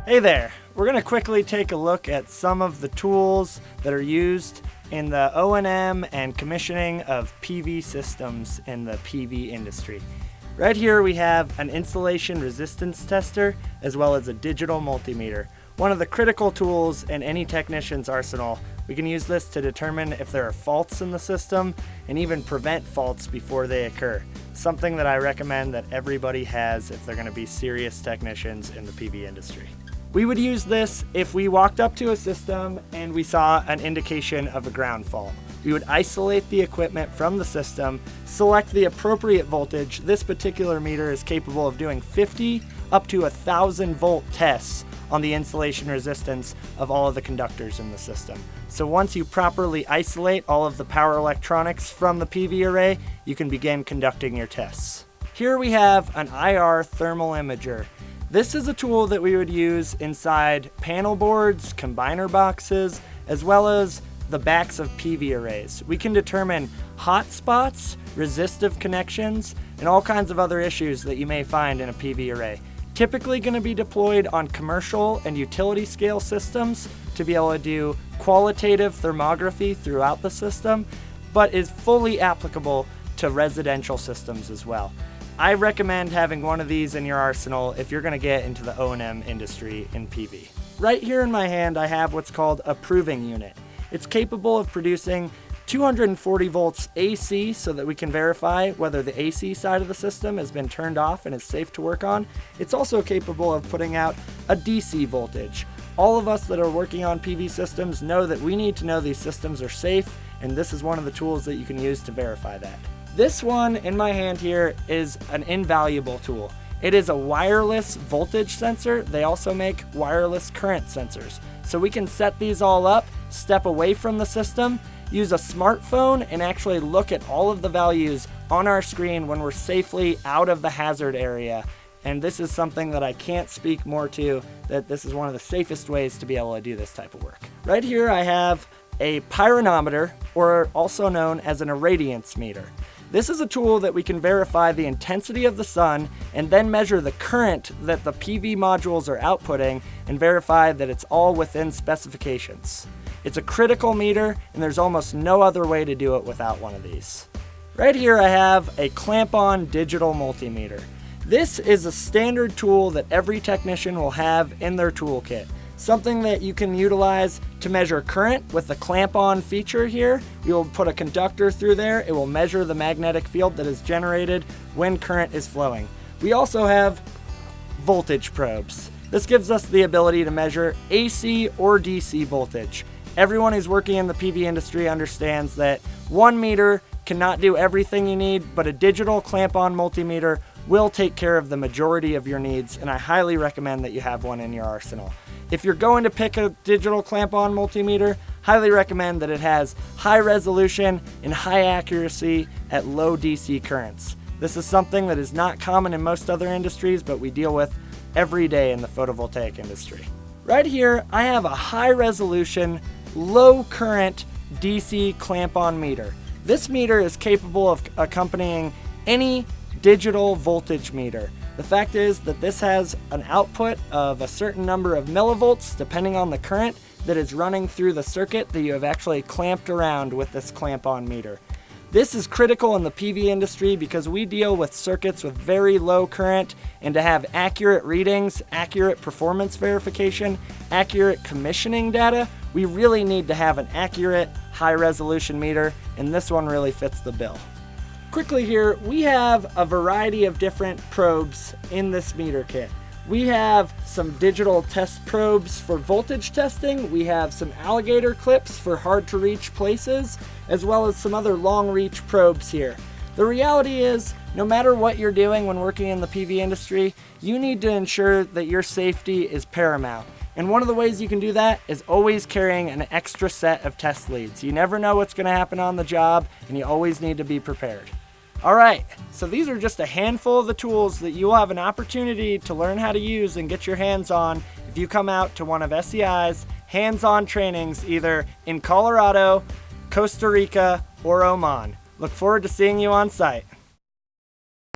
Hey there, we're going to quickly take a look at some of the tools that are used in the O&M and commissioning of PV systems in the PV industry. Right here we have an insulation resistance tester as well as a digital multimeter. One of the critical tools in any technician's arsenal. We can use this to determine if there are faults in the system and even prevent faults before they occur. Something that I recommend that everybody has if they're going to be serious technicians in the PV industry. We would use this if we walked up to a system and we saw an indication of a ground fault. We would isolate the equipment from the system, select the appropriate voltage. This particular meter is capable of doing 50 up to 1,000 volt tests on the insulation resistance of all of the conductors in the system. So once you properly isolate all of the power electronics from the PV array, you can begin conducting your tests. Here we have an IR thermal imager. This is a tool that we would use inside panel boards, combiner boxes, as well as the backs of PV arrays. We can determine hot spots, resistive connections, and all kinds of other issues that you may find in a PV array. Typically going to be deployed on commercial and utility scale systems to be able to do qualitative thermography throughout the system, but is fully applicable to residential systems as well. I recommend having one of these in your arsenal if you're going to get into the O&M industry in PV. Right here in my hand I have what's called a proving unit. It's capable of producing 240 volts AC so that we can verify whether the AC side of the system has been turned off and is safe to work on. It's also capable of putting out a DC voltage. All of us that are working on PV systems know that we need to know these systems are safe, and this is one of the tools that you can use to verify that. This one in my hand here is an invaluable tool. It is a wireless voltage sensor. They also make wireless current sensors. So we can set these all up, step away from the system, use a smartphone, and actually look at all of the values on our screen when we're safely out of the hazard area. And this is something that I can't speak more to, that this is one of the safest ways to be able to do this type of work. Right here I have a pyrometer, or also known as an irradiance meter. This is a tool that we can verify the intensity of the sun and then measure the current that the PV modules are outputting and verify that it's all within specifications. It's a critical meter, and there's almost no other way to do it without one of these. Right here I have a Clampon digital multimeter. This is a standard tool that every technician will have in their toolkit. Something that you can utilize to measure current with the clamp-on feature here. You'll put a conductor through there. It will measure the magnetic field that is generated when current is flowing. We also have voltage probes. This gives us the ability to measure AC or DC voltage. Everyone who's working in the PV industry understands that one meter cannot do everything you need, but a digital clamp-on multimeter will take care of the majority of your needs, and I highly recommend that you have one in your arsenal. If you're going to pick a digital clamp-on multimeter, highly recommend that it has high resolution and high accuracy at low DC currents. This is something that is not common in most other industries, but we deal with every day in the photovoltaic industry. Right here, I have a high resolution, low current DC clamp-on meter. This meter is capable of accompanying any digital voltage meter. The fact is that this has an output of a certain number of millivolts depending on the current that is running through the circuit that you have actually clamped around with this clamp-on meter. This is critical in the PV industry because we deal with circuits with very low current, and to have accurate readings, accurate performance verification, accurate commissioning data, we really need to have an accurate high-resolution meter, and this one really fits the bill. Quickly here, we have a variety of different probes in this meter kit. We have some digital test probes for voltage testing. We have some alligator clips for hard to reach places, as well as some other long reach probes here. The reality is, no matter what you're doing when working in the PV industry, you need to ensure that your safety is paramount. And one of the ways you can do that is always carrying an extra set of test leads. You never know what's going to happen on the job, and you always need to be prepared. Alright, so these are just a handful of the tools that you will have an opportunity to learn how to use and get your hands on if you come out to one of SEI's hands-on trainings either in Colorado, Costa Rica, or Oman. Look forward to seeing you on site.